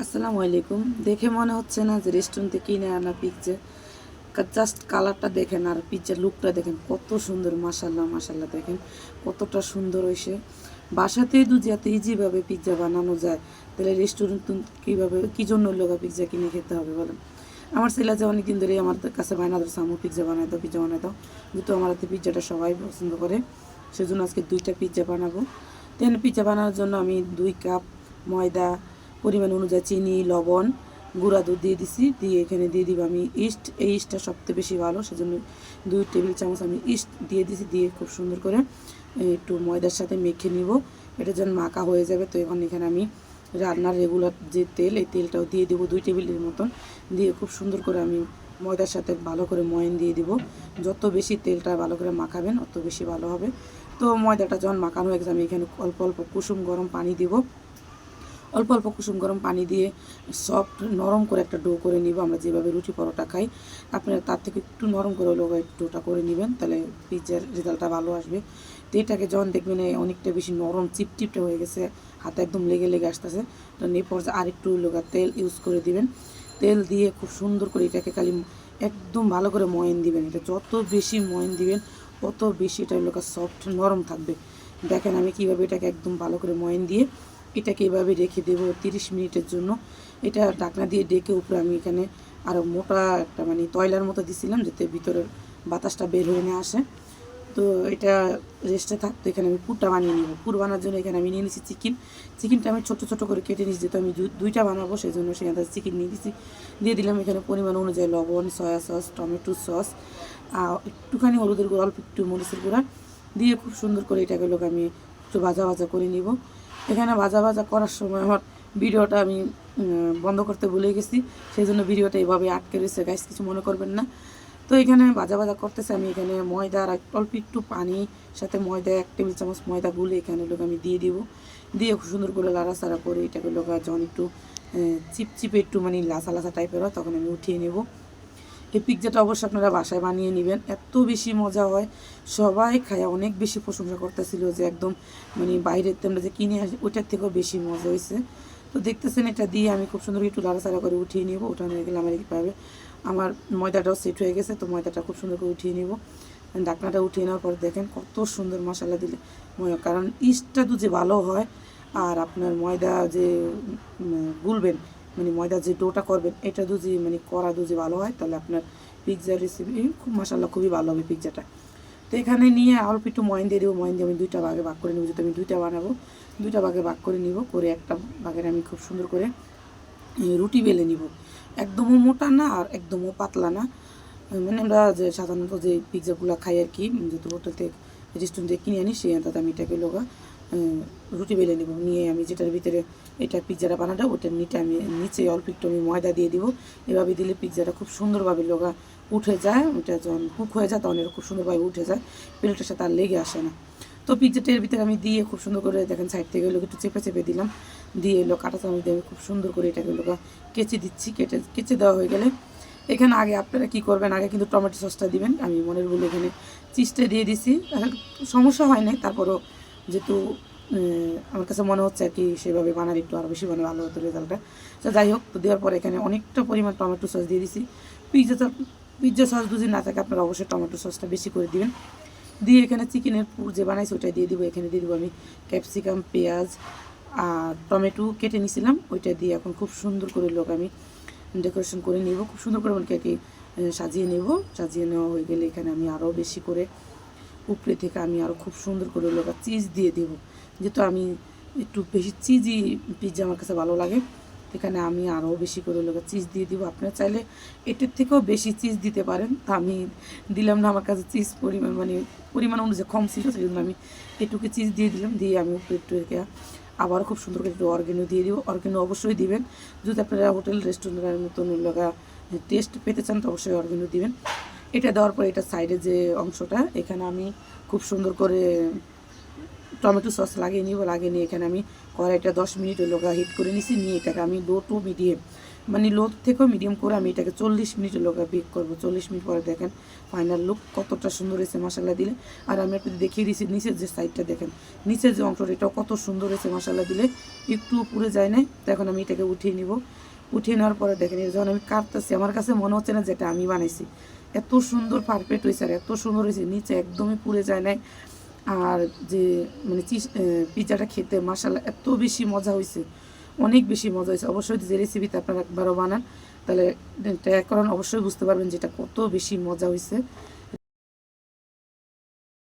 আসসালামু আলাইকুম। দেখে মনে হচ্ছে না যে রেস্টুরেন্ট থেকে কিনে আনা পিৎজা। জাস্ট কালারটা দেখেন আর পিৎজার লুকটা দেখেন কত সুন্দর, মাশাআল্লাহ মাশাআল্লাহ। দেখেন কতটা সুন্দর হয়েছে। বাসাতেই যদি এত ইজিভাবে পিৎজা বানানো যায়, তাহলে রেস্টুরেন্ট কীভাবে কী জন্য লোক পিৎজা কিনে খেতে হবে বলেন? আমার ছেলে যে অনেকদিন ধরেই আমার কাছে বায়না ধরছে, আম্মু পিৎজা বানাই দাও, পিৎজা বানাই দাও। যেহেতু আমার হাতে পিৎজাটা সবাই পছন্দ করে, সেজন্য আজকে 2টা পিৎজা বানাবো। দেন পিৎজা বানানোর জন্য আমি 2 কাপ ময়দা, পরিমাণ অনুযায়ী চিনি, লবণ, গুঁড়া দুধ দিয়ে দিছি। দিয়ে এখানে দিয়ে দিব আমি ইস্ট। এই ইস্টটা সবথেকে বেশি ভালো, সেজন্য 2 টেবিল চামচ আমি ইস্ট দিয়ে দিছি। দিয়ে খুব সুন্দর করে একটু ময়দার সাথে মেখে নিব। এটা যখন মাখা হয়ে যাবে, তো এখন এখানে আমি রান্নার রেগুলার যে তেল, এই তেলটাও দিয়ে দেবো 2 টেবিলের মতন। দিয়ে খুব সুন্দর করে আমি ময়দার সাথে ভালো করে ময়ান দিয়ে দিব। যত বেশি তেলটা ভালো করে মাখাবেন, অত বেশি ভালো হবে। তো ময়দাটা যখন মাখানো হয়ে গেছে, আমি এখানে অল্প অল্প কুসুম গরম পানি দিব। অল্প অল্প কুসুম গরম পানি দিয়ে সফট নরম করে একটা ডো করে নিব। আমরা যেভাবে রুটি পরোটা খাই, আপনারা তার থেকে একটু নরম করে হলেও ডোটা করে নেবেন, তাহলে পিৎজার রেজাল্টটা ভালো আসবে। তো এটাকে যখন দেখবেন অনেকটা বেশি নরম চিপচিপটা হয়ে গেছে, হাতে একদম লেগে লেগে আসতেছে, তো এই পর্যায়ে আরেকটু তেল ইউজ করে দিবেন। তেল দিয়ে খুব সুন্দর করে এটাকে খালি একদম ভালো করে ময়ান দিবেন। এটা যত বেশি ময়ান দিবেন, তত বেশি এটা সফট নরম থাকবে। দেখেন আমি কীভাবে এটাকে একদম ভালো করে ময়ান দিয়ে এটাকে এভাবে রেখে দেবো 30 মিনিটের জন্য। এটা ঢাকনা দিয়ে ডেকে উপরে আমি এখানে আরও মোটা একটা তয়লার মতো দিছিলাম, যাতে ভিতরের বাতাসটা বের হয়ে না আসে। তো এটা রেস্টে থাকতো। এখানে আমি পুরটা বানিয়ে নিব। পুর বানার জন্য এখানে আমি নিয়ে নিচ্ছি চিকেনটা আমি ছোটো ছোটো করে কেটে নিচ্ছি, যেহেতু আমি 2টা বানাবো, সেই জন্য সেখানে চিকেন নিয়ে দিচ্ছি। দিয়ে দিলাম এখানে পরিমাণ অনুযায়ী লবণ, সয়া সস, টমেটো সস, একটুখানি হলুদের গুঁড়া, অল্প একটু মরিচের গুঁড়া দিয়ে খুব সুন্দর করে এটাকে আমি একটু ভাজা ভাজা করে নিব। এখানে ভাজা ভাজা করার সময় আমার ভিডিওটা আমি বন্ধ করতে ভুলে গেছি, সেই জন্য ভিডিওটা এভাবে আটকে রয়েছে। গাইস, কিছু মনে করবেন না। তো এখানে ভাজা ভাজা করতেছে, আমি এখানে ময়দা আর অল্প একটু পানি সাথে ময়দা 1 টেবিল চামচ ময়দা গুলে এখানে আমি দিয়ে দিব। দিয়ে খুব সুন্দর করে লাড়াচাড়া করে এটাকে যখন একটু চিপচিপে একটু লাসা লাসা টাইপের হয়, তখন আমি উঠিয়ে নেব। এই পিৎজাটা অবশ্যই আপনারা বাসায় বানিয়ে নেবেন, এত বেশি মজা হয়। সবাই খায় অনেক বেশি প্রশংসা করতেছিল যে একদম বাইরের আমরা যে কিনে আসি ওইটার থেকেও বেশি মজা হয়েছে। তো দেখতেছেন, এটা দিয়ে আমি খুব সুন্দর একটু লাড়াচাড়া করে উঠিয়ে নেব। উঠানো হয়ে গেলে আমার ময়দাটাও সেট হয়ে গেছে, তো ময়দাটা খুব সুন্দর করে উঠিয়ে নেব। ঢাকনাটা উঠিয়ে নেওয়ার পর দেখেন কত সুন্দর মশলা দিলে কারণ ইস্টটা যে ভালো হয়, আর আপনার ময়দা যে গুলবেন, ময়দা যে ডোটা করবেন, এটা করা ভালো হয়, তাহলে আপনার পিৎজার রেসিপি খুব মাশাআল্লাহ খুবই ভালো হবে পিৎজাটা। তো এখানে নিয়ে অল্প একটু ময়ান দিয়ে দেবো। ময়ান দিয়ে আমি 2টা ভাগে ভাগ করে নেবো, যেহেতু আমি 2টা বানাবো। 2টা ভাগে ভাগ করে নিব, করে একটা ভাগের আমি খুব সুন্দর করে রুটি বেলে নিব। একদমও মোটা না আর একদমও পাতলা না, আমরা যে সাধারণত যে পিৎজাগুলো খাই আর কি, যেহেতু হোটেল থেকে রেস্টুরেন্ট থেকে কিনে আনি, সেই আন্দাজে আমি এটাকে রুটি বেলে নেব। নিয়ে আমি যেটার ভিতরে এটা পিৎজাটা বানাটা, ওটার নিচে অল্প একটু আমি ময়দা দিয়ে দিব। এভাবে দিলে পিৎজাটা খুব সুন্দরভাবে উঠে যায়। ওটা যখন কুক হয়ে যায়, তখন এটা খুব সুন্দরভাবে উঠে যায়, প্লেটের সাথে আর লেগে আসে না। তো পিৎজাটার ভিতরে আমি দিয়ে খুব সুন্দর করে দেখেন সাইড থেকে একটু চেপে চেপে দিলাম। দিয়ে কাঁটা চামচ দিয়ে আমি খুব সুন্দর করে এটাকে কেচে দিচ্ছি। কেচে দেওয়া হয়ে গেলে এখানে আগে আপনারা কী করবেন, আগে কিন্তু টমেটো সসটা দিবেন। আমি মনের বলে এখানে চিজটা দিয়ে দিছি, সমস্যা হয় নাই। তারপরও যেহেতু আমার কাছে মনে হচ্ছে আর কি, সেভাবে বানালে একটু আরও বেশি ভালো হতো রেজাল্টটা। তো যাই হোক, তো দেওয়ার পর এখানে অনেকটা পরিমাণ টমেটো সস দিয়ে দিছি। পিৎজা সস যদি না থাকে, আপনারা অবশ্যই টমেটো সসটা বেশি করে দিবেন। দিয়ে এখানে চিকেনের পুর যে বানাইছি ওইটা দিয়ে দিব। এখানে দিয়ে দেবো আমি ক্যাপসিকাম, পেঁয়াজ আর টমেটো কেটে নিয়েছিলাম, ওইটা দিয়ে এখন খুব সুন্দর করে আমি ডেকোরেশন করে নিব। খুব সুন্দর করে কি সাজিয়ে নেব। সাজিয়ে নেওয়া হয়ে গেলে এখানে আমি আরও বেশি করে উপরে থেকে আমি আরও খুব সুন্দর করে চিজ দিয়ে দেবো। যেহেতু আমি একটু বেশি চিজি পিৎজা আমার কাছে ভালো লাগে, এখানে আমি আরও বেশি করে চিজ দিয়ে দিব। আপনারা চাইলে এটার থেকেও বেশি চিজ দিতে পারেন, তা আমি দিলাম না। আমার কাছে চিজ পরিমাণ অনুযায়ী কম ছিল, সেই জন্য আমি এটুকু চিজ দিয়ে দিলাম। দিয়ে আমি উপরে একটু আবার খুব সুন্দর করে একটু অর্গ্যানো দিয়ে দিব। অর্গ্যানো অবশ্যই দিবেন, যদি আপনারা হোটেল রেস্টুরেন্টের মতন টেস্ট পেতে চান, তো অবশ্যই অর্গ্যানো দিবেন। এটা দেওয়ার পর এটা সাইডে যে অংশটা, এখানে আমি খুব সুন্দর করে টমেটো সস লাগিয়ে নিব। লাগিয়ে নিয়ে এখানে আমি কড়াইটা 10 মিনিট হিট করে নিছি। নিয়ে এটাকে আমি লো টু মানে লো থেকেও মিডিয়াম করে আমি এটাকে 40 মিনিটের লোক বেক করবো। 40 মিনিট পরে দেখেন ফাইনাল লুক কতটা সুন্দর হয়েছে মশলা দিলে। আর আমি আপনাদের দেখিয়ে দিয়েছি নিচের যে সাইডটা দেখেন, নিচের যে অংশটা এটাও কত সুন্দর হয়েছে মশলা দিলে, একটু পুড়ে যায় নাই। তো এখন আমি এটাকে উঠিয়ে নিব। উঠিয়ে নেওয়ার পরে দেখেন যখন আমি কাটতেছি আমার কাছে মনে হচ্ছে না যেটা আমি বানাইছি, এত সুন্দর পারফেক্ট হয়েছে আর এত সুন্দর হয়েছে, নিচে একদমই পুড়ে যায় নাই। আর যে মানে পিৎজাটা খেতে মাশাআল্লাহ এত বেশি মজা হয়েছে, অনেক বেশি মজা হয়েছে। অবশ্যই যে রেসিপিতে আপনারা একবারও বানান তাহলে ট্রাই করেন, অবশ্যই বুঝতে পারবেন যেটা কত বেশি মজা হয়েছে।